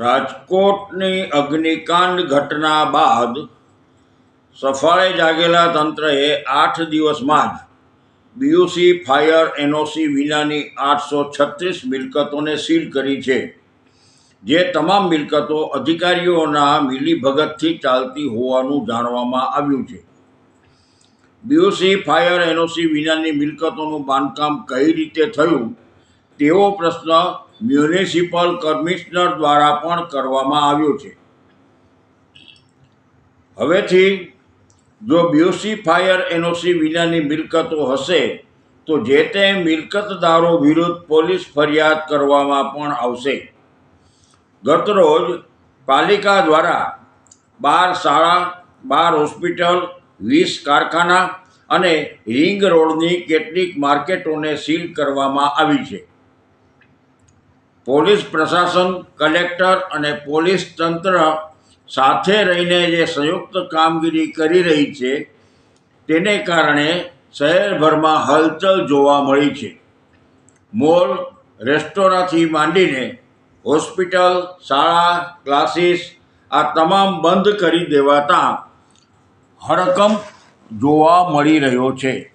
રાજકોટની અગ્નિકાંડ ઘટના બાદ સફાળે જાગેલા તંત્રએ 8 દિવસમાં જ બીયુસી ફાયર એનઓસી વિનાની 836 મિલકતોને સીલ કરી છે, જે તમામ મિલકતો અધિકારીઓના મિલીભગતથી ચાલતી હોવાનું જાણવામાં આવ્યું છે. બીયુસી ફાયર એનઓસી વિનાની મિલકતોનું બાંધકામ કઈ રીતે થયું તેવો પ્રશ્ન મ્યુનિસિપલ કમિશનર દ્વારા પણ કરવામાં આવ્યો છે. હવેથી જો બીયુસી ફાયર એનઓસી વિનાની મિલકતો હશે તો જે તે મિલકતદારો વિરુદ્ધ પોલીસ ફરિયાદ કરવામાં પણ આવશે. ગતરોજ પાલિકા દ્વારા 12 શાળા, 12 હોસ્પિટલ, 20 કારખાના અને રિંગ રોડની કેટલીક માર્કેટોને સીલ કરવામાં આવી છે. પોલીસ પ્રશાસન, કલેક્ટર અને પોલીસ તંત્ર સાથે રહીને જે સંયુક્ત કામગીરી કરી રહી છે તેને કારણે શહેરભરમાં હલચલ જોવા મળી છે. મોલ, રેસ્ટોરાંથી માંડીને હોસ્પિટલ, શાળા, ક્લાસીસ આ તમામ બંધ કરી દેવાતા હડકંપ જોવા મળી રહ્યો છે.